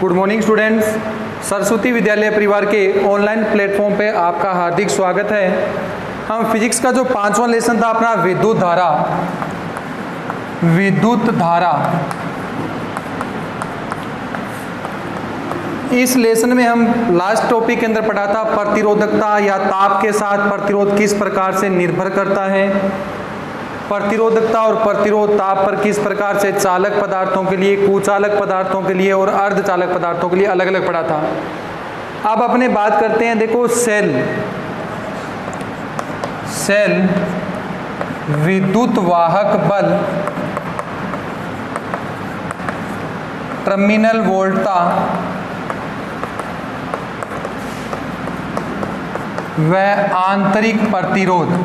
Good morning students. Saraswati विद्यालय परिवार के ऑनलाइन प्लेटफॉर्म पे आपका हार्दिक स्वागत है। हम फिजिक्स का जो 5वां लेसन था अपना विद्युत धारा, इस लेसन में हम लास्ट टॉपिक के अंदर पढ़ा था प्रतिरोधकता या ताप के साथ प्रतिरोध किस प्रकार से निर्भर करता है। प्रतिरोधकता और प्रतिरोध ताप पर किस प्रकार से चालक पदार्थों के लिए, कुचालक पदार्थों के लिए और अर्धचालक पदार्थों के लिए अलग अलग पढ़ा था। अब अपने बात करते हैं, देखो सेल विद्युत वाहक बल, टर्मिनल वोल्टता व आंतरिक प्रतिरोध।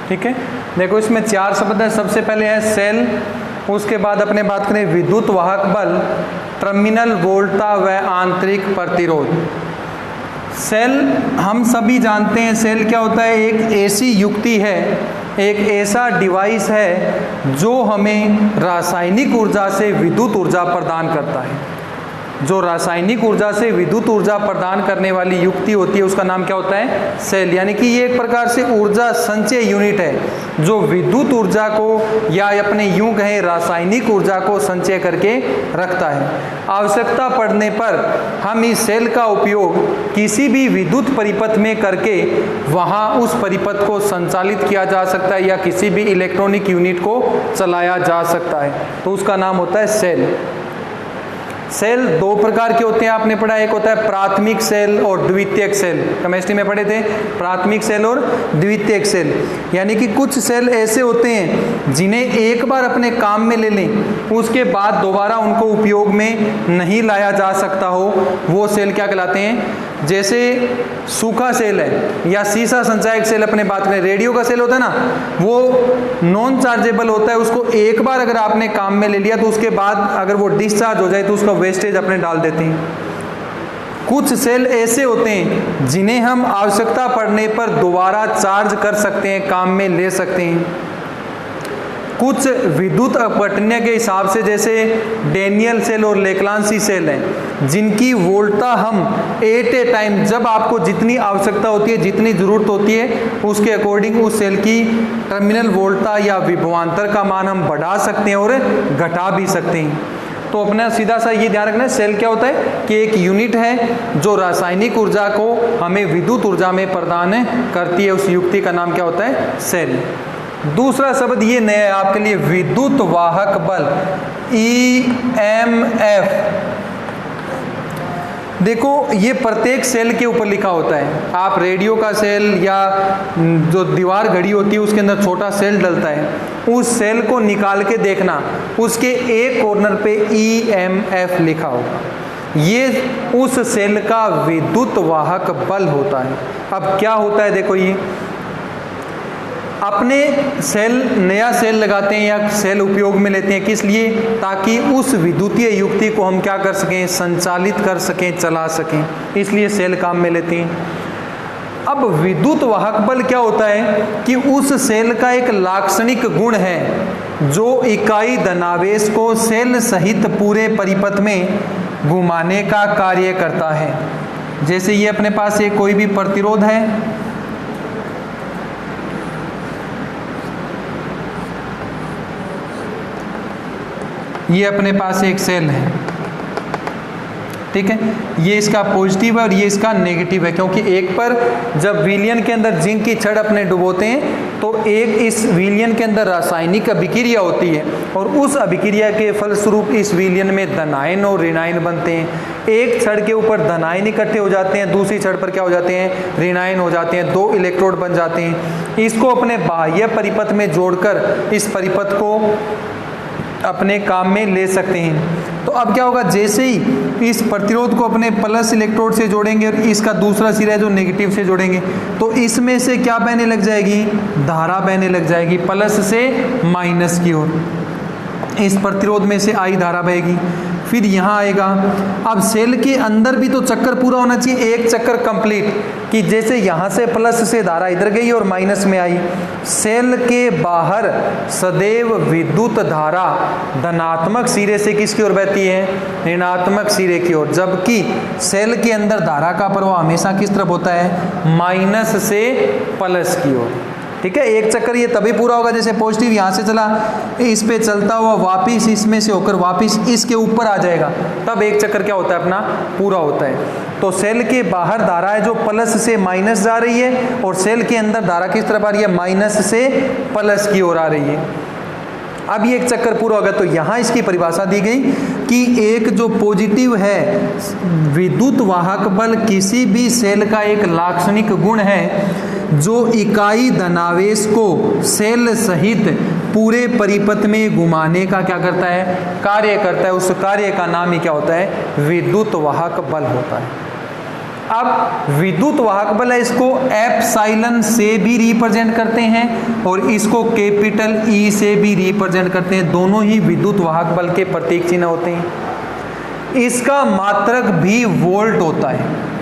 ठीक है, देखो इसमें 4 शब्द है। सबसे पहले है सेल, उसके बाद अपने बात करें विद्युत वाहक बल, टर्मिनल वोल्टता व आंतरिक प्रतिरोध। सेल हम सभी जानते हैं, सेल क्या होता है, एक ऐसी युक्ति है, एक ऐसा डिवाइस है जो हमें रासायनिक ऊर्जा से विद्युत ऊर्जा प्रदान करता है। जो रासायनिक ऊर्जा से विद्युत ऊर्जा प्रदान करने वाली युक्ति होती है उसका नाम क्या होता है, सेल। यानी कि ये एक प्रकार से ऊर्जा संचय यूनिट है जो विद्युत ऊर्जा को या अपने यूं कहें रासायनिक ऊर्जा को संचय करके रखता है। आवश्यकता पड़ने पर हम इस सेल का उपयोग किसी भी विद्युत परिपथ में करके वहाँ उस परिपथ को संचालित किया जा सकता है या किसी भी इलेक्ट्रॉनिक यूनिट को चलाया जा सकता है, तो उसका नाम होता है सेल। सेल 2 प्रकार के होते हैं, आपने पढ़ा, एक होता है प्राथमिक सेल और द्वितीयक सेल। केमिस्ट्री में पढ़े थे प्राथमिक सेल और द्वितीयक सेल। यानी कि कुछ सेल ऐसे होते हैं जिन्हें एक बार अपने काम में ले लें उसके बाद दोबारा उनको उपयोग में नहीं लाया जा सकता हो, वो सेल क्या कहलाते हैं। जैसे सूखा सेल है या सीसा संचायक सेल, अपने बात करें रेडियो का सेल होता है ना, वो नॉन चार्जेबल होता है। उसको एक बार अगर आपने काम में ले लिया तो उसके बाद अगर वो डिस्चार्ज हो जाए तो उसका वेस्टेज अपने डाल देते हैं। कुछ सेल ऐसे होते हैं जिन्हें हम आवश्यकता पड़ने पर दोबारा चार्ज कर सकते हैं, काम में ले सकते हैं। कुछ विद्युत अपघटन के हिसाब से जैसे डेनियल सेल और लेक्लांसी सेल हैं जिनकी वोल्टता हम एट ए टाइम, जब आपको जितनी आवश्यकता होती है, जितनी ज़रूरत होती है, उसके अकॉर्डिंग उस सेल की टर्मिनल वोल्टता या विभवांतर का मान हम बढ़ा सकते हैं और घटा भी सकते हैं। तो अपना सीधा सा ये ध्यान रखना है, सेल क्या होता है कि एक यूनिट है जो रासायनिक ऊर्जा को हमें विद्युत ऊर्जा में प्रदान करती है। उस युक्ति का नाम क्या होता है, सेल। दूसरा शब्द ये नया है आपके लिए, विद्युत वाहक बल, EMF। देखो ये प्रत्येक सेल के ऊपर लिखा होता है। आप रेडियो का सेल या जो दीवार घड़ी होती है उसके अंदर छोटा सेल डलता है, उस सेल को निकाल के देखना, उसके एक कॉर्नर पे EMF लिखा होगा। ये उस सेल का विद्युत वाहक बल होता है। अब क्या होता है, देखो ये अपने सेल, नया सेल लगाते हैं या सेल उपयोग में लेते हैं, किस लिए, ताकि उस विद्युतीय युक्ति को हम क्या कर सकें, संचालित कर सकें, चला सकें, इसलिए सेल काम में लेते हैं। अब विद्युत वाहक बल क्या होता है कि उस सेल का एक लाक्षणिक गुण है जो इकाई धनावेश को सेल सहित पूरे परिपथ में घुमाने का कार्य करता है। जैसे ये अपने पास एक कोई भी प्रतिरोध है, ये अपने पास एक सेल है, ठीक है, ये इसका पॉजिटिव है और ये इसका नेगेटिव है, क्योंकि एक पर जब विलयन के अंदर जिंक की छड़ अपने डुबोते हैं तो एक इस विलयन के अंदर रासायनिक अभिक्रिया होती है और उस अभिक्रिया के फलस्वरूप इस विलयन में धनायन और ऋणायन बनते हैं। एक छड़ के ऊपर धनायन इकट्ठे हो जाते हैं, दूसरी छड़ पर क्या हो जाते हैं, ऋणायन हो जाते हैं, 2 इलेक्ट्रोड बन जाते हैं। इसको अपने बाह्य परिपथ में जोड़कर इस परिपथ को अपने काम में ले सकते हैं। तो अब क्या होगा, जैसे ही इस प्रतिरोध को अपने प्लस इलेक्ट्रोड से जोड़ेंगे और इसका दूसरा सिरा है जो नेगेटिव से जोड़ेंगे, तो इसमें से क्या बहने लग जाएगी, धारा बहने लग जाएगी, प्लस से माइनस की ओर। इस प्रतिरोध में से आई धारा बहेगी। फिर यहाँ आएगा। अब सेल के अंदर भी तो चक्कर पूरा होना चाहिए, एक चक्कर कंप्लीट, कि जैसे यहाँ से प्लस से धारा इधर गई और माइनस में आई। सेल के बाहर सदैव विद्युत धारा धनात्मक सिरे से किसकी ओर बहती है, ऋणात्मक सिरे की ओर, जबकि सेल के अंदर धारा का प्रवाह हमेशा किस तरफ होता है, माइनस से प्लस की ओर। ठीक है, एक चक्कर ये तभी पूरा होगा जैसे पॉजिटिव यहाँ से चला, इस पे चलता हुआ वापिस इसमें से होकर वापिस इसके ऊपर आ जाएगा, तब एक चक्कर क्या होता है अपना पूरा होता है। तो सेल के बाहर धारा है जो प्लस से माइनस जा रही है, और सेल के अंदर धारा किस तरफ आ रही है, माइनस से प्लस की ओर आ रही है। अब ये एक चक्कर पूरा होगा, तो यहाँ इसकी परिभाषा दी गई कि एक जो पॉजिटिव है विद्युत वाहक बल किसी भी सेल का एक लाक्षणिक गुण है जो इकाई धनावेश को सेल सहित पूरे परिपथ में घुमाने का क्या करता है, कार्य करता है। उस कार्य का नाम ही क्या होता है, विद्युत वाहक बल होता है। अब विद्युत वाहक बल है, इसको एप्सिलॉन से भी रिप्रेजेंट करते हैं और इसको कैपिटल ई से भी रिप्रेजेंट करते हैं, दोनों ही विद्युत वाहक बल के प्रतीक चिन्ह होते हैं। इसका मात्रक भी वोल्ट होता है।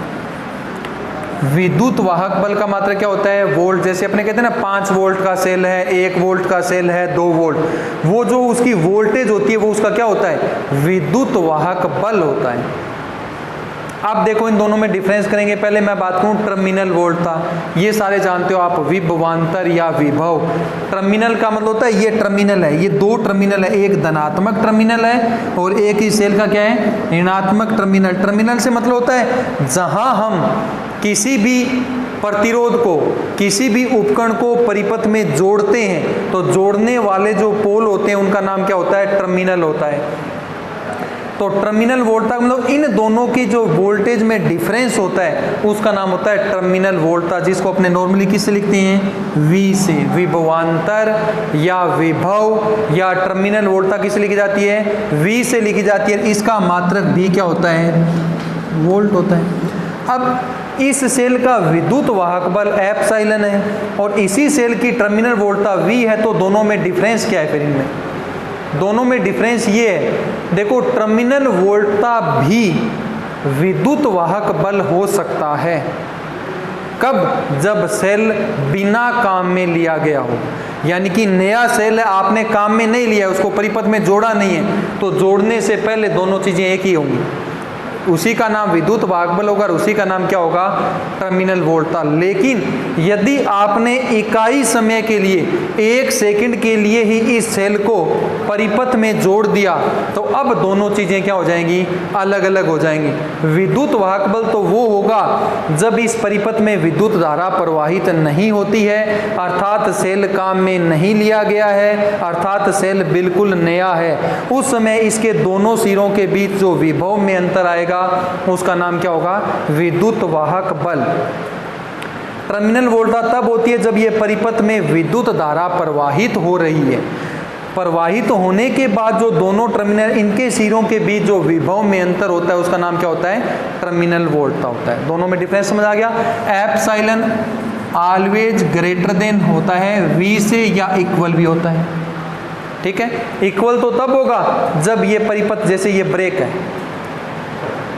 विद्युत वाहक बल का मात्रक क्या होता है, वोल्ट। जैसे अपने कहते हैं ना 5 वोल्ट का सेल है, 1 वोल्ट का सेल है, 2 वोल्ट, वो जो उसकी वोल्टेज होती है वो उसका क्या होता है, विद्युत वाहक बल होता है। अब देखो इन दोनों में डिफरेंस करेंगे। पहले मैं बात करूं टर्मिनल वोल्टता, ये सारे जानते हो आप, विभवांतर या विभव। टर्मिनल का मतलब होता है ये टर्मिनल है, ये 2 टर्मिनल है, एक धनात्मक टर्मिनल है और एक ही सेल का क्या है, ऋणात्मक टर्मिनल। टर्मिनल से मतलब होता है जहां हम किसी भी प्रतिरोध को, किसी भी उपकरण को परिपथ में जोड़ते हैं तो जोड़ने वाले जो पोल होते हैं उनका नाम क्या होता है, टर्मिनल होता है। तो टर्मिनल वोल्टता मतलब इन दोनों की जो वोल्टेज में डिफरेंस होता है उसका नाम होता है टर्मिनल वोल्टता, जिसको अपने नॉर्मली किससे लिखते हैं, V से। विभवांतर या विभव या टर्मिनल वोल्टता किससे लिखी जाती है, V से लिखी जाती है। इसका मात्रक भी क्या होता है, वोल्ट होता है। अब इस सेल का विद्युत वाहक बल एप्सिलॉन है और इसी सेल की टर्मिनल वोल्टता V है, तो दोनों में डिफरेंस क्या है, फिर इनमें दोनों में डिफरेंस ये है, देखो टर्मिनल वोल्टता भी विद्युत वाहक बल हो सकता है। कब, जब सेल बिना काम में लिया गया हो, यानी कि नया सेल है, आपने काम में नहीं लिया, उसको परिपथ में जोड़ा नहीं है, तो जोड़ने से पहले दोनों चीजें एक ही होंगी, उसी का नाम विद्युत वाहक बल होगा और उसी का नाम क्या होगा, टर्मिनल वोल्टता। लेकिन यदि आपने इकाई समय के लिए 1 सेकंड के लिए ही इस सेल को परिपथ में जोड़ दिया तो अब दोनों चीजें क्या हो जाएंगी, अलग अलग हो जाएंगी। विद्युत वाहक बल तो वो होगा जब इस परिपथ में विद्युत धारा प्रवाहित नहीं होती है, अर्थात सेल काम में नहीं लिया गया है, अर्थात सेल बिल्कुल नया है। उस समय इसके दोनों सिरों के बीच जो विभव में अंतर आएगा उसका नाम क्या होगा, विद्युत वाहक बल। टर्मिनल वोल्टता तब होती है जब यह परिपथ में विद्युत धारा प्रवाहित हो रही है। प्रवाहित होने के बाद जो दोनों टर्मिनल, इनके सिरों के बीच जो विभव में अंतर होता है उसका नाम क्या होता है, टर्मिनल वोल्टता होता है। दोनों में डिफरेंस समझ आ गया। एप्सिलॉन ऑलवेज ग्रेटर देन होता है V से या इक्वल भी होता है। ठीक है, इक्वल तो तब होगा जब ये परिपथ, जैसे ये ब्रेक है,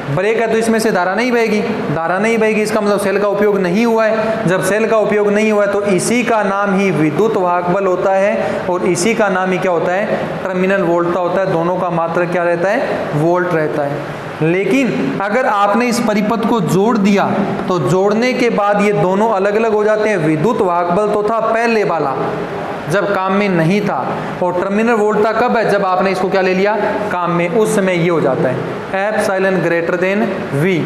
ब्रेक है तो इसमें से धारा नहीं बहेगी, धारा नहीं बहेगी इसका मतलब सेल का उपयोग नहीं हुआ है। जब सेल का उपयोग नहीं हुआ है तो इसी का नाम ही विद्युत वाहक बल होता है और इसी का नाम ही क्या होता है, टर्मिनल वोल्टता होता है। दोनों का मात्रक क्या रहता है, वोल्ट रहता है। लेकिन अगर आपने इस परिपथ को जोड़ दिया तो जोड़ने के बाद ये दोनों अलग अलग हो जाते हैं। विद्युत वाहक बल तो था पहले वाला जब काम में नहीं था, और टर्मिनल वोल्टता कब है, जब आपने इसको क्या ले लिया, काम में, उस समय ये हो जाता है एप्सिलॉन ग्रेटर देन V,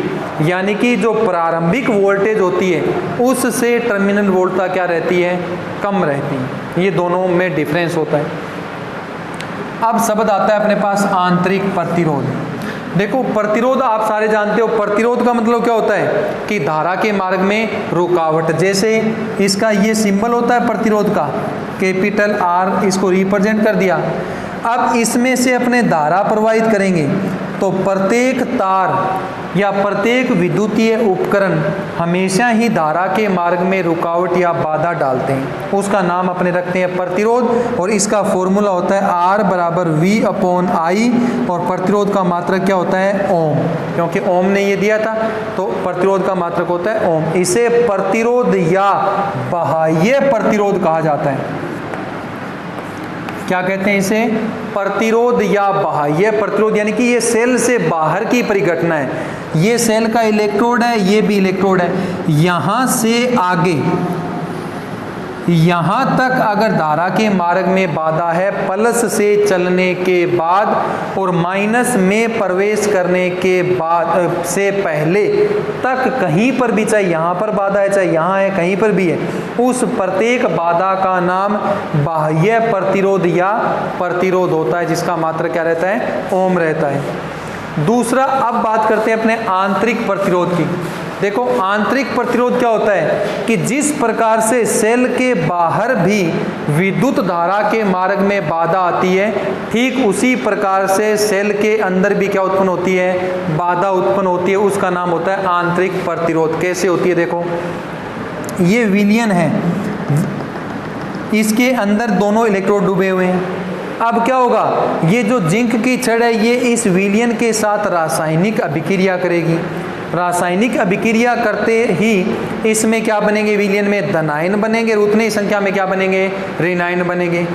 यानी कि जो प्रारंभिक वोल्टेज होती है उससे टर्मिनल वोल्टता क्या रहती है, कम रहती है। ये दोनों में डिफरेंस होता है। अब शब्द आता है अपने पास आंतरिक प्रतिरोध। देखो प्रतिरोध आप सारे जानते हो, प्रतिरोध का मतलब क्या होता है कि धारा के मार्ग में रुकावट। जैसे इसका ये सिंबल होता है प्रतिरोध का, कैपिटल R, इसको रिप्रेजेंट कर दिया। अब इसमें से अपने धारा प्रवाहित करेंगे तो प्रत्येक तार या प्रत्येक विद्युतीय उपकरण हमेशा ही धारा के मार्ग में रुकावट या बाधा डालते हैं, उसका नाम अपने रखते हैं प्रतिरोध। और इसका फॉर्मूला होता है R बराबर V/I, और प्रतिरोध का मात्रक क्या होता है? ओम, क्योंकि ओम ने ये दिया था तो प्रतिरोध का मात्रक होता है ओम। इसे प्रतिरोध या बाह्य प्रतिरोध कहा जाता है। क्या कहते हैं इसे? प्रतिरोध या बाह्य प्रतिरोध, यानी कि ये सेल से बाहर की परिघटना है। ये सेल का इलेक्ट्रोड है, ये भी इलेक्ट्रोड है। यहां से आगे यहां तक अगर धारा के मार्ग में बाधा है प्लस से चलने के बाद और माइनस में प्रवेश करने के बाद से पहले तक कहीं पर भी, चाहे यहां पर बाधा है चाहे यहां है, कहीं पर भी है, उस प्रत्येक बाधा का नाम बाह्य प्रतिरोध या प्रतिरोध होता है, जिसका मात्रक क्या रहता है? ओम रहता है। दूसरा, अब बात करते हैं अपने आंतरिक प्रतिरोध की। देखो, आंतरिक प्रतिरोध क्या होता है कि जिस प्रकार से सेल के बाहर भी विद्युत धारा के मार्ग में बाधा आती है, ठीक उसी प्रकार से सेल के अंदर भी क्या उत्पन्न होती है? बाधा उत्पन्न होती है। उसका नाम होता है आंतरिक प्रतिरोध। कैसे होती है? देखो, ये विलयन है, इसके अंदर दोनों इलेक्ट्रोड डूबे हुए हैं। अब क्या होगा? ये जो जिंक की छड़ है ये इस विलयन के साथ रासायनिक अभिक्रिया करेगी। रासायनिक अभिक्रिया करते ही इसमें क्या बनेंगे? विलयन में धनायन बनेंगे, और उतनी संख्या में क्या बनेंगे? ऋणायन बनेंगे।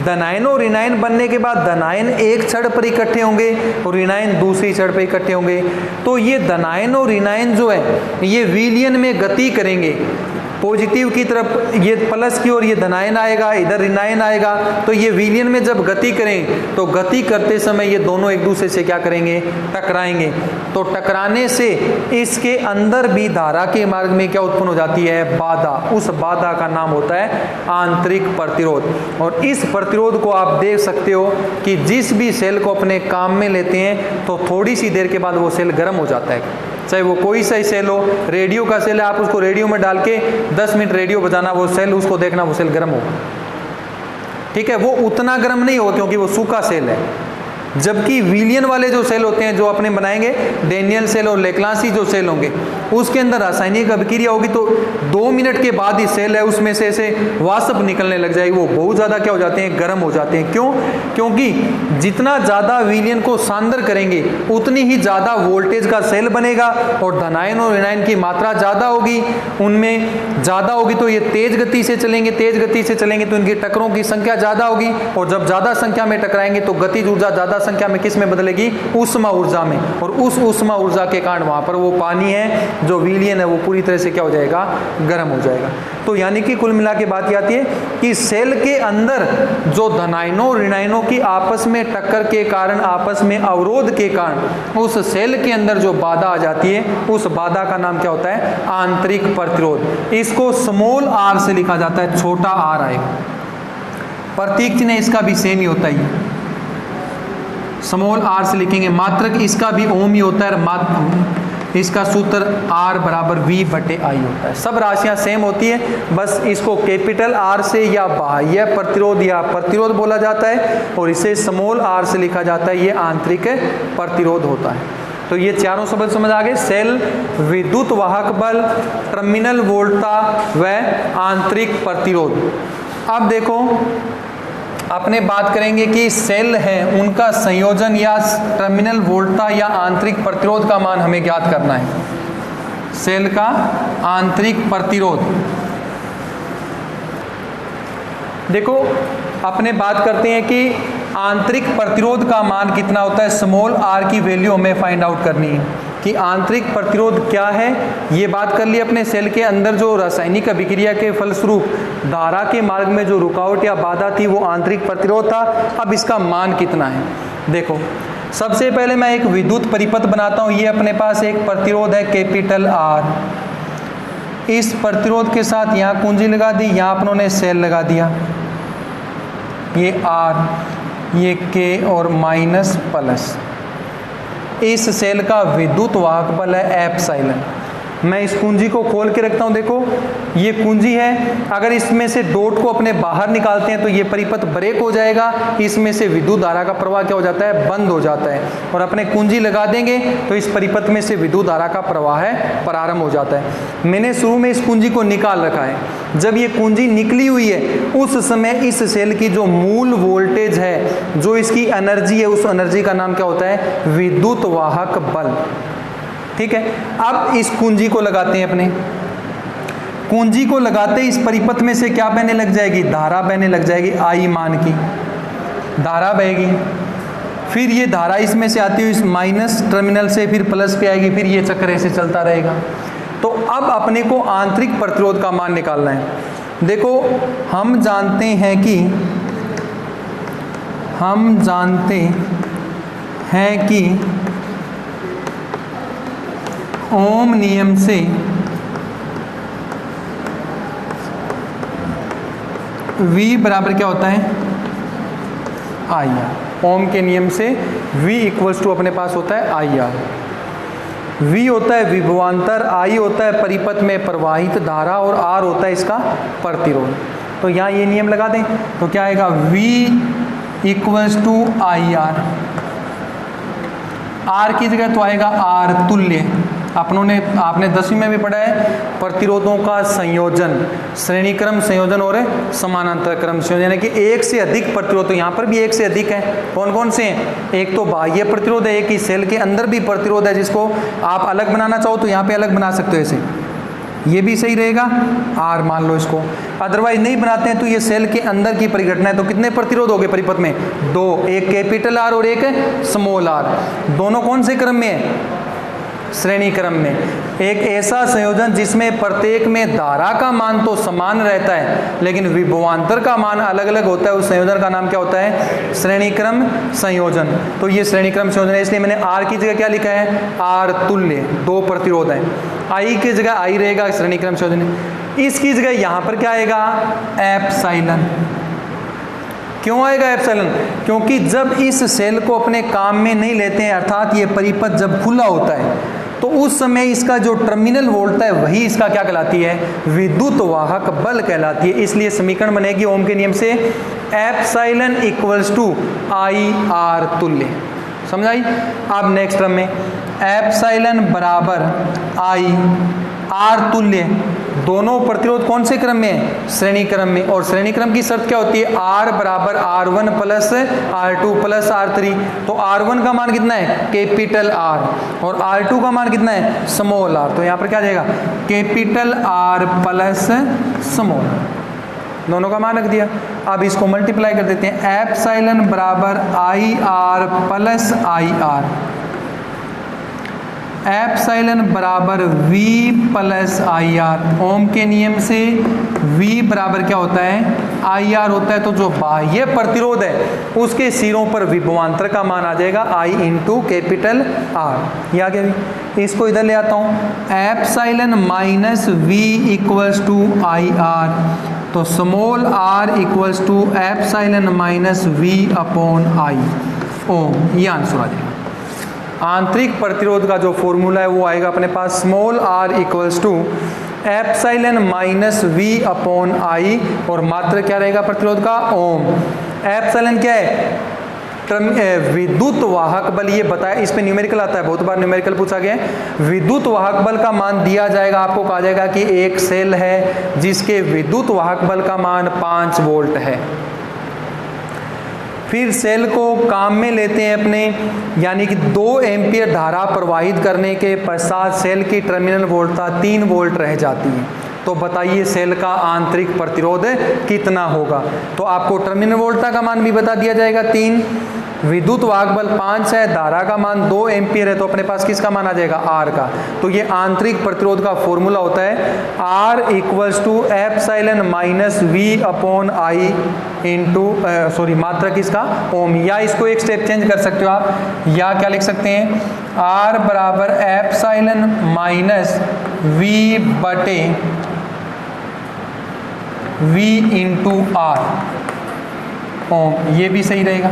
धनायन और ऋणायन बनने के बाद धनायन एक छड़ पर इकट्ठे होंगे और ऋणायन दूसरी छड़ पर इकट्ठे होंगे। तो ये धनायन और ऋणायन जो है ये विलयन में गति करेंगे, पॉजिटिव की तरफ ये प्लस की ओर ये धनायन आएगा, इधर ऋणायन आएगा। तो ये विलयन में जब गति करें तो गति करते समय ये दोनों एक दूसरे से क्या करेंगे? टकराएंगे। तो टकराने से इसके अंदर भी धारा के मार्ग में क्या उत्पन्न हो जाती है? बाधा। उस बाधा का नाम होता है आंतरिक प्रतिरोध। और इस प्रतिरोध को आप देख सकते हो कि जिस भी सेल को अपने काम में लेते हैं तो थोड़ी सी देर के बाद वो सेल गर्म हो जाता है। चाहे वो कोई सा ही सेल हो, रेडियो का सेल है, आप उसको रेडियो में डाल के 10 मिनट रेडियो बजाना, वो सेल उसको देखना, वो सेल गर्म होगा। ठीक है, वो उतना गर्म नहीं होगा क्योंकि वो सूखा सेल है। जबकि विलियन वाले जो सेल होते हैं जो अपने बनाएंगे, डेनियल सेल और लेक्लांसी जो सेल होंगे, उसके अंदर रासायनिक अभिक्रिया होगी तो 2 मिनट के बाद ही सेल है उसमें से ऐसे वाष्प निकलने लग जाएगी। वो बहुत ज़्यादा क्या हो जाते हैं? गर्म हो जाते हैं। क्यों? क्योंकि जितना ज़्यादा विलियन को सांद्र करेंगे उतनी ही ज़्यादा वोल्टेज का सेल बनेगा और धनायन और ऋणायन की मात्रा ज़्यादा होगी, उनमें ज़्यादा होगी तो ये तेज गति से चलेंगे, तेज गति से चलेंगे तो इनकी टक्करों की संख्या ज़्यादा होगी, और जब ज़्यादा संख्या में टकराएंगे तो गतिज ऊर्जा ज़्यादा संख्या में किस में बदलेगी? ऊष्मा ऊर्जा में। और उस ऊष्मा ऊर्जा के कारण वहां पर वो पानी है जो विलयन है वो पूरी तरह से क्या हो जाएगा? गर्म हो जाएगा। तो यानी कि कुल मिला के बात ये आती है कि सेल के अंदर जो धनायनों और ऋणायनों की आपस में टक्कर के कारण, आपस में अवरोध के कारण उस सेल के अंदर जो बाधा आ जाती है, उस बाधा का नाम क्या होता है? आंतरिक प्रतिरोध। इसको स्मॉल r से लिखा जाता है, छोटा r आएगा। प्रतीक चिन्ह इसका भी सेम ही होता है, स्मॉल r से लिखेंगे। मात्रक इसका भी ओम ही होता है, इसका सूत्र R बराबर V/I होता है। सब राशियां सेम होती है, बस इसको कैपिटल R से या बाह्य प्रतिरोध या प्रतिरोध बोला जाता है और इसे स्मॉल r से लिखा जाता है, ये आंतरिक प्रतिरोध होता है। तो ये चारों शब्द समझ आ गए? सेल, विद्युत वाहक बल, टर्मिनल वोल्टता व आंतरिक प्रतिरोध। अब देखो, अपने बात करेंगे कि सेल है उनका संयोजन या टर्मिनल वोल्टता या आंतरिक प्रतिरोध का मान हमें ज्ञात करना है। सेल का आंतरिक प्रतिरोध, देखो अपने बात करते हैं कि आंतरिक प्रतिरोध का मान कितना होता है। स्मॉल r की वैल्यू हमें फाइंड आउट करनी है कि आंतरिक प्रतिरोध क्या है। ये बात कर ली अपने सेल के अंदर जो रासायनिक अभिक्रिया के फलस्वरूप धारा के मार्ग में जो रुकावट या बाधा थी वो आंतरिक प्रतिरोध था। अब इसका मान कितना है? देखो, सबसे पहले मैं एक विद्युत परिपथ बनाता हूँ। ये अपने पास एक प्रतिरोध है कैपिटल R। इस प्रतिरोध के साथ यहाँ कुंजी लगा दी, यहाँ अपनों ने सेल लगा दिया, ये R, ये K और माइनस प्लस। इस सेल का विद्युत वाहक बल है एप्सिलॉन। मैं इस कुंजी को खोल के रखता हूं, देखो ये कुंजी है, अगर इसमें से डॉट को अपने बाहर निकालते हैं तो ये परिपथ ब्रेक हो जाएगा, इसमें से विद्युत धारा का प्रवाह क्या हो जाता है, बंद हो जाता है, और अपने कुंजी लगा देंगे तो इस परिपथ में से विद्युत धारा का प्रवाह है प्रारंभ हो जाता है। मैंने शुरू में इस कुंजी को निकाल रखा है, जब ये कुंजी निकली हुई है उस समय इस सेल की जो मूल वोल्टेज है, जो इसकी एनर्जी है, उस एनर्जी का नाम क्या होता है, विद्युत वाहक बल। ठीक है, अब इस कुंजी को लगाते हैं, अपने कुंजी को लगाते इस परिपथ में से क्या बहने लग जाएगी, धारा बहने लग जाएगी, आई मान की धारा बहेगी। फिर ये धारा इसमें से आती हुई इस माइनस टर्मिनल से फिर प्लस पे आएगी, फिर ये चक्र ऐसे चलता रहेगा। तो अब अपने को आंतरिक प्रतिरोध का मान निकालना है। देखो हम जानते हैं कि ओम नियम से V बराबर क्या होता है, आई आर। ओम के नियम से V इक्वल्स टू अपने पास होता है आई आर। V होता है विभवांतर, I होता है परिपथ में प्रवाहित धारा, और R होता है इसका प्रतिरोध। तो यहाँ ये नियम लगा दें तो क्या आएगा, V equals to I R. R की जगह तो आएगा R तुल्य। आपने 10वीं में भी पढ़ा है प्रतिरोधों का संयोजन, श्रेणी क्रम संयोजन और समानांतर क्रम संयोजन, यानी कि एक से अधिक प्रतिरोध। तो यहाँ पर भी एक से अधिक है, कौन कौन से हैं, एक तो बाह्य प्रतिरोध है, एक ही सेल के अंदर भी प्रतिरोध है, जिसको आप अलग बनाना चाहो तो यहाँ पे अलग बना सकते हो, ऐसे ये भी सही रहेगा, R मान लो इसको। अदरवाइज नहीं बनाते हैं तो ये सेल के अंदर की परिघटना है, तो कितने प्रतिरोध हो गए परिपथ में, 2, एक कैपिटल R और एक स्मॉल r। दोनों कौन से क्रम में है, श्रेणी क्रम में। एक ऐसा संयोजन जिसमें प्रत्येक में धारा का मान तो समान रहता है लेकिन विभवांतर का मान अलग अलग होता है, उस संयोजन का नाम क्या होता है, श्रेणी क्रम संयोजन। तो ये श्रेणी क्रम संयोजन है, इसलिए मैंने R की जगह क्या लिखा है, R तुल्य। 2 प्रतिरोध है, I की जगह I रहेगा, श्रेणी क्रम संयोजन। इसकी जगह यहाँ पर क्या आएगा, एप्सिलॉन। क्यों आएगा एप्सिलॉन, क्योंकि जब इस सेल को अपने काम में नहीं लेते हैं, अर्थात ये परिपथ जब खुला होता है तो उस समय इसका जो टर्मिनल वोल्ट है वही इसका क्या कहलाती है, विद्युत वाहक बल कहलाती है। इसलिए समीकरण बनेगी ओम के नियम से epsilon equals to I R तुल्य। समझाई। अब नेक्स्ट टर्म में एप्सिलॉन बराबर आई आर तुल्य, दोनों प्रतिरोध कौन से क्रम में है, श्रेणी क्रम में। और श्रेणी क्रम की शर्त क्या होती है, R बराबर R1 plus R2 plus R3। तो R1 का मान कितना है, कैपिटल R, और R2 का मान कितना है, स्मॉल r। तो यहाँ पर क्या आ जाएगा, कैपिटल R प्लस स्मॉल, दोनों का मान रख दिया। अब इसको मल्टीप्लाई कर देते हैं, एप्सिलॉन बराबर IR प्लस IR, एप्सिलॉन बराबर V प्लस IR। ओम के नियम से V बराबर क्या होता है, IR होता है। तो जो बाह्य प्रतिरोध है उसके सिरों पर विभवांतर का मान आ जाएगा I इंटू कैपिटल R। ये आ गया भी, इसको इधर ले आता हूँ, epsilon minus V equals to IR, तो small r equals to epsilon minus V upon I ohm. ये आंसर आ जाएगा। आंतरिक प्रतिरोध का जो फॉर्मूला है वो आएगा अपने पास, small r equals to epsilon minus V upon I, और मात्र क्या रहेगा प्रतिरोध का, ओम। एप्सिलॉन क्या है, विद्युत वाहक बल, ये बताया, इस पे न्यूमेरिकल आता है, बहुत बार न्यूमेरिकल पूछा गया है। विद्युत वाहक बल का मान दिया जाएगा, आपको कहा जाएगा कि एक सेल है जिसके विद्युत वाहक बल का मान 5 वोल्ट है। फिर सेल को काम में लेते हैं अपने, यानी कि 2 एम्पियर धारा प्रवाहित करने के पश्चात सेल की टर्मिनल वोल्टता 3 वोल्ट रह जाती है। तो बताइए सेल का आंतरिक प्रतिरोध कितना होगा। तो आपको टर्मिनल वोल्टता का मान भी बता दिया जाएगा 3, विद्युत वाहक बल 5 है, धारा का मान 2 एम्पियर है, तो अपने पास किसका मान आ जाएगा, R का। तो ये आंतरिक प्रतिरोध का फॉर्मूला होता है R equals to epsilon minus V upon I into मात्रा किसका, ओम। या इसको एक स्टेप चेंज कर सकते हो आप, या क्या लिख सकते हैं, R बराबर एप्सिलॉन माइनस V बटे V इंटू R ओम। ये भी सही रहेगा।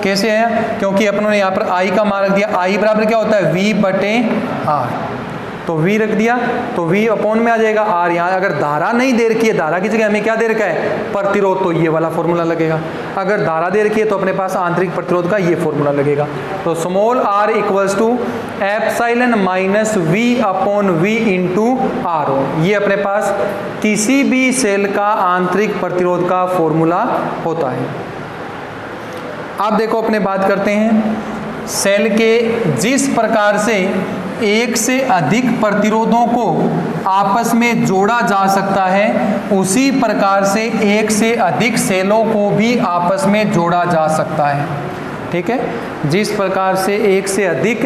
कैसे है, क्योंकि अपनों ने यहाँ पर I का मान रख दिया, I बराबर क्या होता है, V बटे R। तो V रख दिया, तो V अपॉन में आ जाएगा R। यहाँ अगर धारा नहीं दे रखी है, धारा की जगह हमें क्या दे रखा है, प्रतिरोध, तो ये वाला फॉर्मूला लगेगा। अगर धारा दे रखी है तो अपने पास आंतरिक प्रतिरोध का ये फॉर्मूला लगेगा। तो small r equals to epsilon minus V upon V into R हो। ये अपने पास किसी भी सेल का आंतरिक प्रतिरोध का फॉर्मूला होता है। आप देखो अपने बात करते हैं, सेल के जिस प्रकार से एक से अधिक प्रतिरोधों को आपस में जोड़ा जा सकता है, उसी प्रकार से एक से अधिक सेलों को भी आपस में जोड़ा जा सकता है। ठीक है, जिस प्रकार से एक से अधिक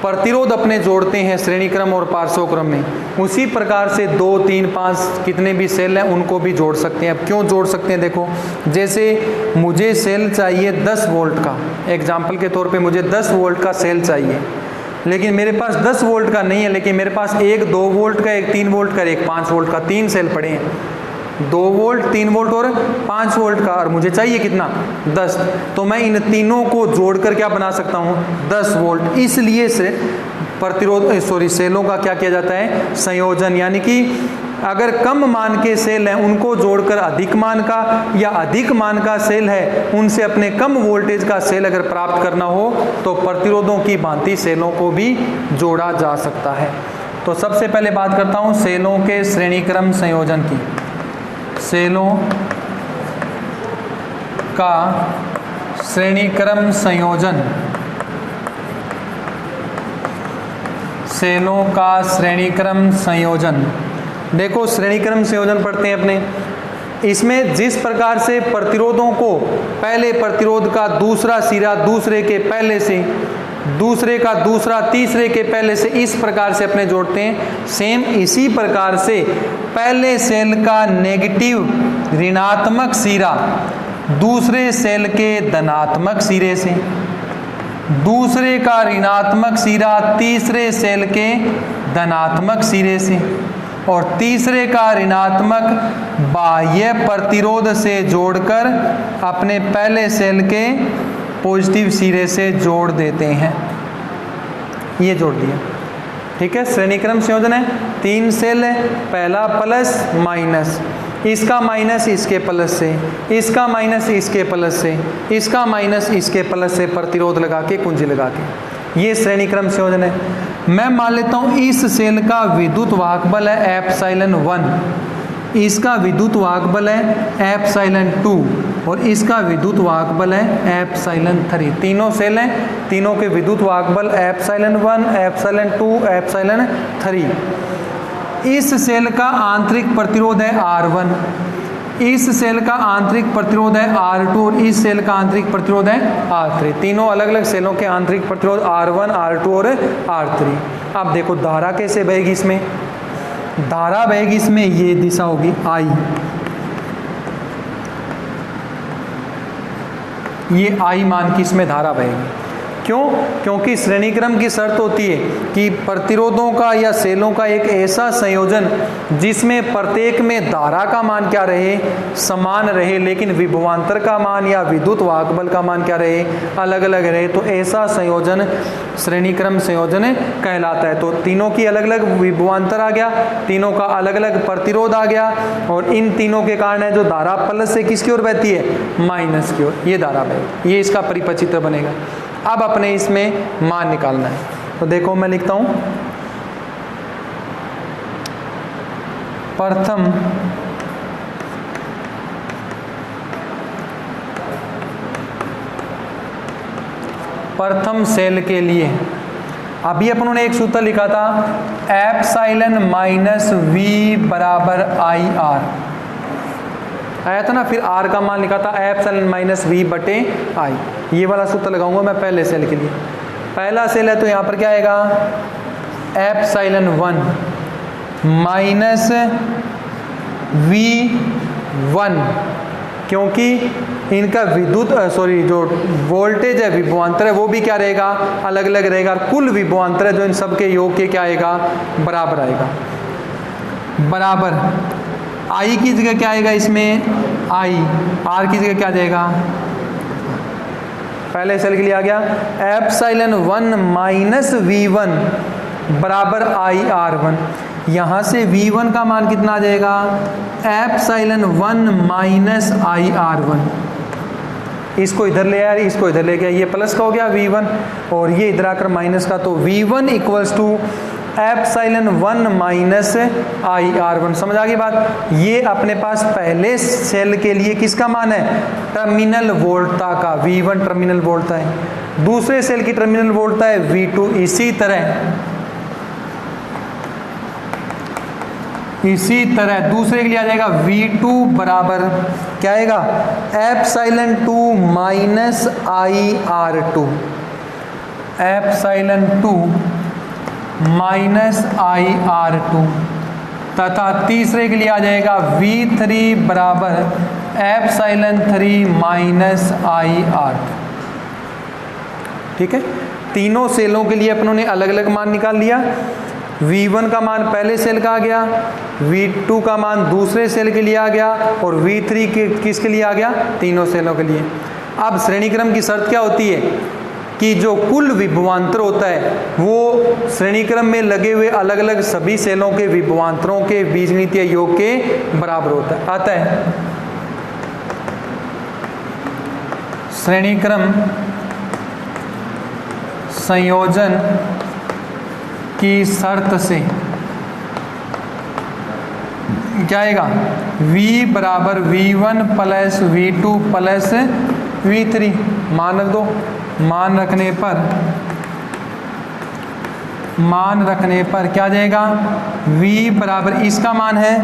प्रतिरोध अपने जोड़ते हैं श्रेणी क्रम और पार्श्वक्रम में, उसी प्रकार से 2, 3, 5 कितने भी सेल हैं उनको भी जोड़ सकते हैं। अब क्यों जोड़ सकते हैं, देखो जैसे मुझे सेल चाहिए 10 वोल्ट का, एग्जाम्पल के तौर पे मुझे 10 वोल्ट का सेल चाहिए, लेकिन मेरे पास 10 वोल्ट का नहीं है, लेकिन मेरे पास एक 2 वोल्ट का, एक 3 वोल्ट का, एक 5 वोल्ट का, 3 सेल पड़े हैं, 2 वोल्ट, 3 वोल्ट और 5 वोल्ट का, और मुझे चाहिए कितना, 10। तो मैं इन तीनों को जोड़कर क्या बना सकता हूँ, 10 वोल्ट। इसलिए से प्रतिरोध सेलों का क्या किया जाता है, संयोजन, यानी कि अगर कम मान के सेल हैं उनको जोड़कर अधिक मान का, या अधिक मान का सेल है उनसे अपने कम वोल्टेज का सेल अगर प्राप्त करना हो तो प्रतिरोधों की भांति सेलों को भी जोड़ा जा सकता है। तो सबसे पहले बात करता हूँ सेलों के श्रेणीक्रम संयोजन की। सेलों का श्रेणीक्रम संयोजन, सेलों का श्रेणीक्रम संयोजन। देखो श्रेणीक्रम संयोजन पढ़ते हैं अपने, इसमें जिस प्रकार से प्रतिरोधों को पहले प्रतिरोध का दूसरा सिरा दूसरे के पहले से, दूसरे का दूसरा तीसरे के पहले से, इस प्रकार से अपने जोड़ते हैं, सेम इसी प्रकार से पहले सेल का नेगेटिव ऋणात्मक सिरा दूसरे सेल के धनात्मक सिरे से, दूसरे का ऋणात्मक सिरा तीसरे सेल के धनात्मक सिरे से, और तीसरे का ऋणात्मक बाह्य प्रतिरोध से जोड़कर अपने पहले सेल के पॉजिटिव सिरे से जोड़ देते हैं। ये जोड़ दिया, ठीक है। श्रेणीक्रम संयोजन है, 3 सेल है, पहला प्लस माइनस, इसका माइनस इसके प्लस से, इसका माइनस इसके प्लस से, इसका माइनस इसके प्लस से प्रतिरोध लगा के, कुंजी लगा के, ये श्रेणीक्रम संयोजन है। मैं मान लेता हूँ इस सेल का विद्युत वाहक बल है एप्सिलॉन 1, इसका विद्युत वाहक बल है एप्सिलॉन 2 और इसका विद्युत वाहक बल है एप्सिलॉन 3। तीनों सेल हैं, तीनों के विद्युत वाहक बल एप्सिलॉन 1, एप्सिलॉन 2, एप्सिलॉन 3। इस सेल का आंतरिक प्रतिरोध है R1, इस सेल का आंतरिक प्रतिरोध है R2 और इस सेल का आंतरिक प्रतिरोध है R3। तीनों अलग अलग सेलों के आंतरिक प्रतिरोध R1, R2 और R3। अब देखो धारा कैसे बहेगी इसमें, धारा बहेगी इसमें ये दिशा होगी I, ये I मान की इसमें धारा बहेगी। क्यों? क्योंकि श्रेणीक्रम की शर्त होती है कि प्रतिरोधों का या सेलों का एक ऐसा संयोजन जिसमें प्रत्येक में धारा का मान क्या रहे, समान रहे, लेकिन विभवांतर का मान या विद्युत वाहक बल का मान क्या रहे, अलग अलग रहे, तो ऐसा संयोजन श्रेणीक्रम संयोजन कहलाता है। तो तीनों की अलग अलग विभवांतर आ गया, तीनों का अलग अलग प्रतिरोध आ गया, और इन तीनों के कारण है जो धारा प्लस से किसकी ओर बहती है, माइनस की ओर, ये धारा बहेगी, ये इसका परिपथ चित्र बनेगा। अब अपने इसमें मान निकालना है, तो देखो मैं लिखता हूं प्रथम सेल के लिए अभी अपनों ने एक सूत्र लिखा था एप्सिलॉन माइनस वी बराबर आई आर आया था ना, फिर R का मान लिखा था एप्सिलॉन माइनस वी बटे आई। ये वाला सूत्र लगाऊंगा मैं पहले सेल के लिए। पहला सेल है तो यहाँ पर क्या आएगा, एप्सिलॉन 1 माइनस V1, क्योंकि इनका विद्युत जो वोल्टेज है, विभवांतर है, वो भी क्या रहेगा, अलग अलग रहेगा। कुल विभवांतर है जो इन सब के योग के क्या आएगा, बराबर आएगा। बराबर I की जगह क्या आएगा इसमें, I, R की जगह क्या जाएगा, पहले सेल के लिए आ गया एप्सिलॉन 1 माइनस V1 बराबर IR1। यहाँ से V1 का मान कितना आ जाएगा, एप्सिलॉन 1 माइनस IR1। इसको इधर ले आया, इसको इधर ले गया, ये प्लस का हो गया V1 और ये इधर आकर माइनस का, तो V1 equals to epsilon 1 minus IR1। समझ आ गई बात। ये अपने पास पहले सेल के लिए किसका मान है, टर्मिनल वोल्टता का, V1 टर्मिनल वोल्टता है। दूसरे सेल की टर्मिनल वोल्टता है V2। इसी तरह दूसरे के लिए आ जाएगा V2 बराबर क्या आएगा, epsilon 2 minus IR2, epsilon 2 minus IR2। तथा तीसरे के लिए आ जाएगा V3 बराबर एप्सिलॉन 3 माइनस IR2। ठीक है, तीनों सेलों के लिए अपनों ने अलग अलग मान निकाल लिया। V1 का मान पहले सेल का आ गया, V2 का मान दूसरे सेल के लिए आ गया और V3 किसके लिए आ गया, तीनों सेलों के लिए। अब श्रेणी क्रम की शर्त क्या होती है कि जो कुल विभवांतर होता है वो श्रेणी क्रम में लगे हुए अलग अलग सभी सेलों के विभवांतरों के बीजगणितीय योग के बराबर आता है। श्रेणी क्रम संयोजन की शर्त से क्या आएगा, V बराबर V1 plus V2 plus V3। मान रख दो, मान रखने पर क्या जाएगा, V बराबर इसका मान है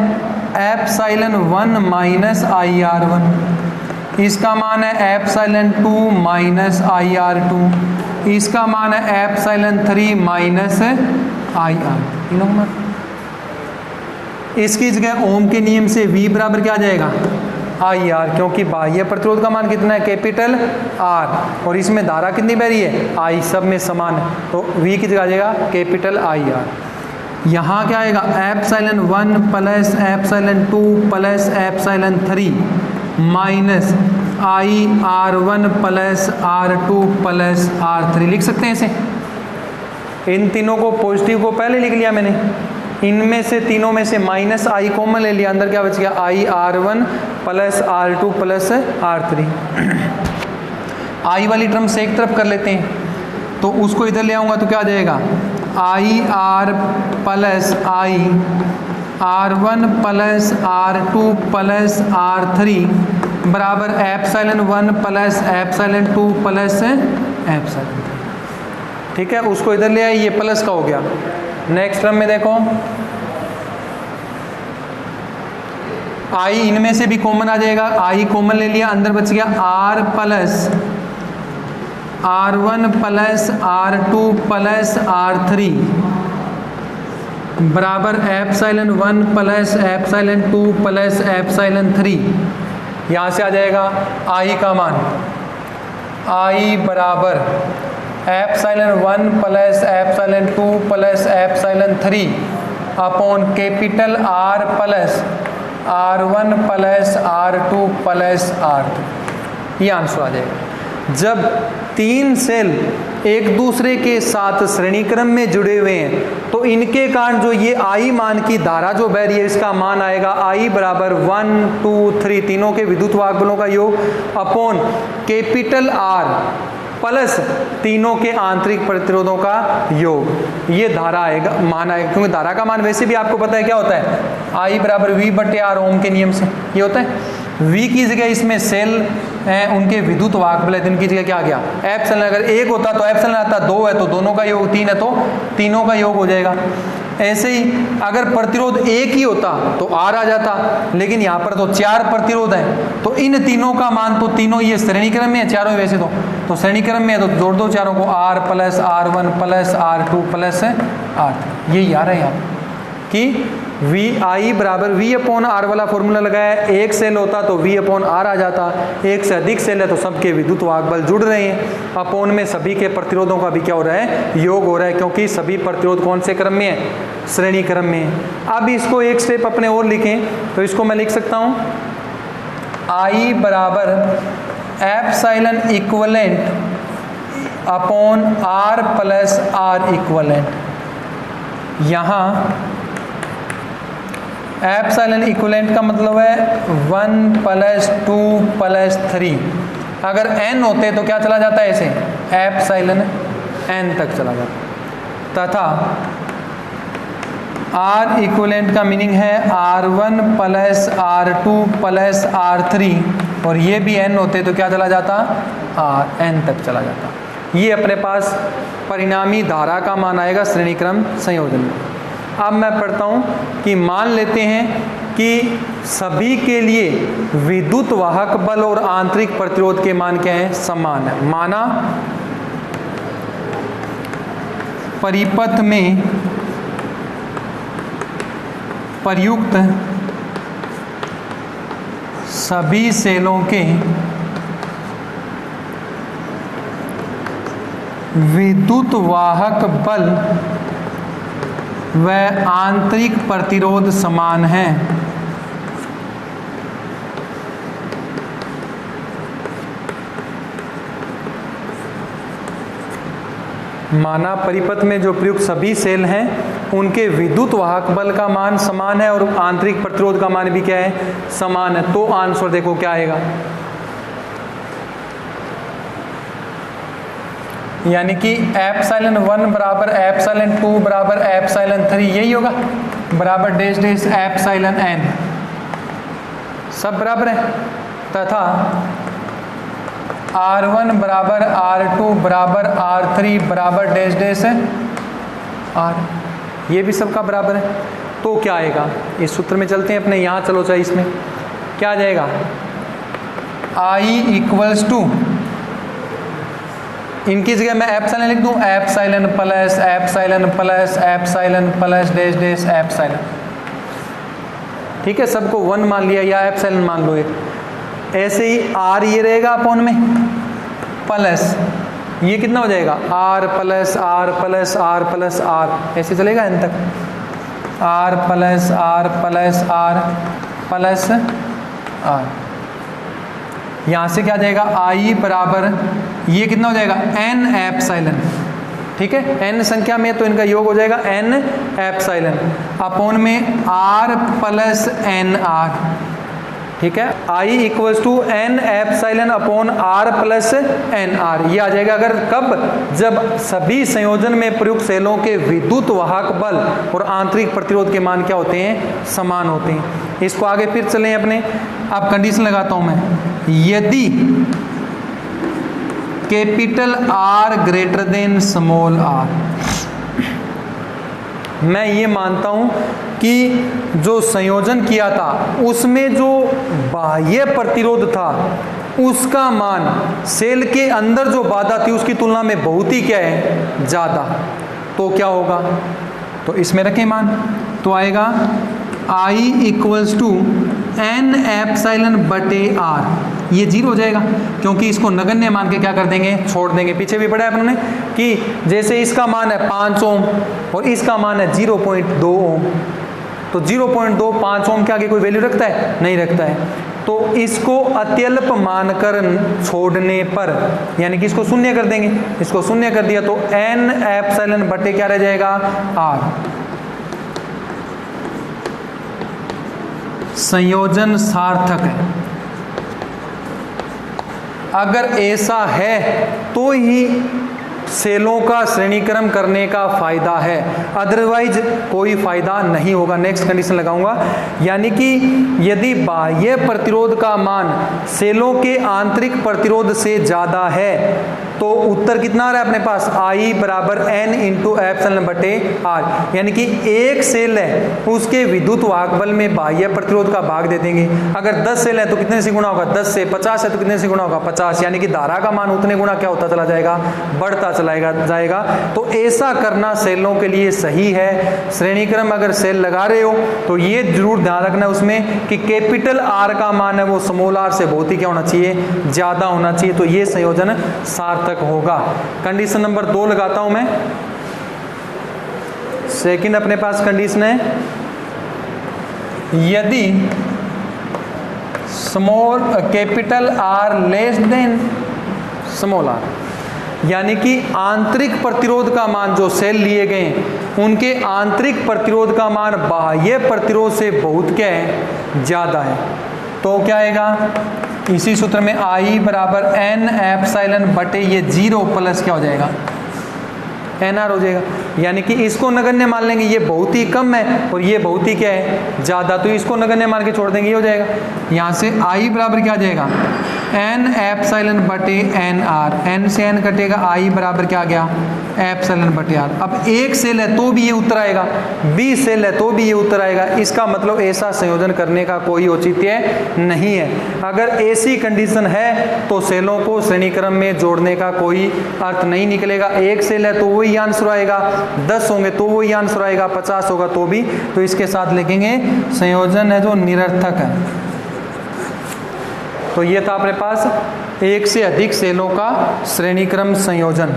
एप्सिलॉन 1 माइनस IR1, इसका मान है एप्सिलॉन 2 माइनस IR2, इसका मान है एप्सिलॉन 3 माइनस IR। तीनों मान इसकी जगह ओम के नियम से V बराबर क्या आ जाएगा, IR, क्योंकि बाह्य प्रतिरोध का मान कितना है, कैपिटल R, और इसमें धारा कितनी बह रही है, I, सब में समान है, तो V की जगह आ जाएगा कैपिटल IR। यहाँ क्या आएगा, epsilon 1 plus epsilon 2 plus epsilon 3 minus IR1 plus R2 plus R3 लिख सकते हैं इसे। इन तीनों को पॉजिटिव को पहले लिख लिया मैंने, इनमें से तीनों में से माइनस I कॉमन ले लिया, अंदर क्या बच गया, IR1 plus R2 plus R3। I वाली टर्म से एक तरफ कर लेते हैं, तो उसको इधर ले आऊँगा तो क्या आ जाएगा, IR plus I R1 plus R2 plus R3 बराबर epsilon 1 plus epsilon 2 plus epsilon 3। ठीक है, उसको इधर ले आए, ये प्लस का हो गया। नेक्स्ट टर्म में देखो, I इनमें से भी कॉमन आ जाएगा, I कॉमन ले लिया, अंदर बच गया R plus R1 plus R2 plus R3 बराबर epsilon 1 plus epsilon 2 plus epsilon 3। यहाँ से आ जाएगा I का मान, I बराबर epsilon 1 plus epsilon 2 plus epsilon 3 upon capital R plus R1 plus R2 plus R3। ये आंसर आ जाएगा। जब तीन सेल एक दूसरे के साथ श्रेणी क्रम में जुड़े हुए हैं तो इनके कारण जो ये I मान की धारा जो बह रही है इसका मान आएगा I बराबर 1 2 3 तीनों के विद्युत वाहक बलों का योग अपॉन कैपिटल R प्लस तीनों के आंतरिक प्रतिरोधों का योग। ये धारा आएगा, मान आएगा, क्योंकि धारा का मान वैसे भी आपको पता है क्या होता है, I बराबर V बटे R ओम के नियम से ये होता है। V की जगह इसमें सेल हैं, उनके विद्युत वाहक बल, इनकी जगह क्या आ गया, एप्सिलॉन। अगर एक होता तो एप्सिलॉन आता, दो है तो दोनों का योग, तीन है तो तीनों का योग हो जाएगा। ऐसे ही अगर प्रतिरोध एक ही होता तो R आ जाता, लेकिन यहाँ पर तो चार प्रतिरोध हैं, तो इन तीनों का मान तो तीनों ये श्रेणी क्रम में है, चारों वैसे तो श्रेणी क्रम में है, तो जोड़ दो चारों को, R plus R1 plus R2 plus R3। यही आ रहा है यहाँ कि VI बराबर V अपॉन R वाला फॉर्मूला लगाया, एक सेल होता तो V अपॉन R आ जाता, एक से अधिक सेल है तो सबके विद्युत वाहक बल जुड़ रहे हैं, अपोन में सभी के प्रतिरोधों का भी क्या हो रहा है, योग हो रहा है, क्योंकि सभी प्रतिरोध कौन से क्रम में है, श्रेणी क्रम में है। अब इसको एक स्टेप अपने और लिखें तो इसको मैं लिख सकता हूँ I बराबर epsilon equivalent upon R plus R equivalent. यहाँ एप्सिलॉन इक्विवेलेंट का मतलब है 1 + 2 + 3। अगर n होते तो क्या चला जाता है ऐसे, एप्सिलॉन n तक चला जाता। तथा R इक्विवेलेंट का मीनिंग है R1 + R2 + R3, और ये भी n होते तो क्या चला जाता, Rn तक चला जाता। ये अपने पास परिणामी धारा का मान आएगा श्रेणी क्रम संयोजन में। अब मैं पढ़ता हूँ कि मान लेते हैं कि सभी के लिए विद्युत वाहक बल और आंतरिक प्रतिरोध के मान क्या हैं, समान है। माना परिपथ में प्रयुक्त सभी सेलों के विद्युत वाहक बल व आंतरिक प्रतिरोध समान है। माना परिपथ में जो प्रयुक्त सभी सेल हैं उनके विद्युत वाहक बल का मान समान है और आंतरिक प्रतिरोध का मान भी क्या है, समान है। तो आंसर देखो क्या आएगा, यानी कि एप्सिलॉन 1 बराबर एप्सिलॉन 2 बराबर एप्सिलॉन 3, यही होगा, बराबर डैश डैश एप्सिलॉन n, सब बराबर है। तथा R1 बराबर R2 बराबर R3 बराबर डैश डैश है R, ये भी सबका बराबर है। तो क्या आएगा, इस सूत्र में चलते हैं अपने, यहाँ चलो चाहिए, इसमें क्या आ जाएगा, I = इनकी जगह मैं एप्सिलॉन लिख दूं, epsilon plus epsilon plus epsilon plus dash dash epsilon, ठीक है, सबको 1 मान लिया या एप्सिलॉन मान लो। ऐसे ही R ये रहेगा अपॉन में प्लस ये कितना हो जाएगा, R + R + R + R, ऐसे चलेगा n तक, R + R + R + R। यहाँ से क्या जाएगा, I बराबर ये कितना हो जाएगा, n एप्सिलॉन, ठीक है, n संख्या में तो इनका योग हो जाएगा n एप्सिलॉन अपॉन में R + nR, ठीक है, I = n epsilon upon R + nR। ये आ जाएगा अगर कब, जब सभी संयोजन में प्रयुक्त सेलों के विद्युत वाहक बल और आंतरिक प्रतिरोध के मान क्या होते हैं, समान होते हैं। इसको आगे फिर चलें अपने, अब कंडीशन लगाता हूं मैं, यदि capital R greater than small r, मैं ये मानता हूं कि जो संयोजन किया था उसमें जो बाह्य प्रतिरोध था उसका मान सेल के अंदर जो बाधा थी उसकी तुलना में बहुत ही क्या है, ज़्यादा। तो क्या होगा, तो इसमें रखें मान, तो आएगा I = n एप्सिलॉन बटे R, ये 0 हो जाएगा क्योंकि इसको नगण्य मान के क्या कर देंगे, छोड़ देंगे। पीछे भी पढ़ा है अपने कि जैसे इसका मान है 5 ओम और इसका मान है 0.2 ओम, तो 0.2 5 ओम के आगे कोई वैल्यू रखता है, नहीं रखता है। तो इसको अत्यल्प मानकर छोड़ने पर, यानी कि इसको शून्य कर देंगे, इसको शून्य कर दिया तो n एप्सिलॉन बटे क्या रह जाएगा, R। संयोजन सार्थक है, अगर ऐसा है तो ही सेलों का श्रेणीक्रम करने का फायदा है, अदरवाइज कोई फायदा नहीं होगा। नेक्स्ट कंडीशन लगाऊंगा, यानी कि यदि बाह्य प्रतिरोध का मान सेलों के आंतरिक प्रतिरोध से ज्यादा है तो उत्तर कितना आ रहा है अपने पास, I बराबर n × एप्सिलॉन बटे R, यानी कि एक सेल है उसके विद्युत वाहक बल में बाह्य प्रतिरोध का भाग दे देंगे। अगर 10 सेल है तो कितने से गुणा होगा, 10 से, 50 है तो कितने से गुणा होगा, 50, यानी कि धारा का मान उतने गुणा क्या होता चला जाएगा, बढ़ता चला जाएगा। तो ऐसा करना सेलों के लिए सही है। श्रेणीक्रम अगर सेल लगा रहे हो तो ये जरूर ध्यान रखना उसमें कि कैपिटल R का मान है वो स्मॉल r से बहुत ही क्या होना चाहिए, ज्यादा होना चाहिए, तो ये संयोजन सार्थक होगा। कंडीशन नंबर 2 लगाता हूं मैं, सेकंड अपने पास कंडीशन है, यदि small capital R less than small r, यानी कि आंतरिक प्रतिरोध का मान जो सेल लिए गए उनके आंतरिक प्रतिरोध का मान बाह्य प्रतिरोध से बहुत क्या है, ज़्यादा है। तो क्या आएगा, इसी सूत्र में I बराबर एन एप्सिलॉन बटे ये 0 प्लस क्या हो जाएगा, NR हो जाएगा। यानी कि इसको नगण्य मान लेंगे, ये बहुत ही कम है और ये बहुत ही क्या है, ज़्यादा, तो इसको नगण्य मान के छोड़ देंगे, ये हो जाएगा। यहाँ से I बराबर क्या आ जाएगा, एन एप्सिलॉन बटे NR, N से N कटेगा, I बराबर क्या आ गया, एप्सिलॉन बटे R। अब एक सेल है तो भी ये उत्तर आएगा, 20 सेल है तो भी ये उत्तर आएगा। इसका मतलब ऐसा संयोजन करने का कोई औचित्य नहीं है। अगर ऐसी कंडीशन है तो सेलों को श्रेणी क्रम में जोड़ने का कोई अर्थ नहीं निकलेगा। एक सेल है तो वही आंसर आएगा, 10 होंगे तो वही आंसर आएगा, 50 होगा तो भी। तो इसके साथ लिखेंगे संयोजन है जो निरर्थक है। तो ये था अपने पास एक से अधिक सेलों का श्रेणी क्रम संयोजन।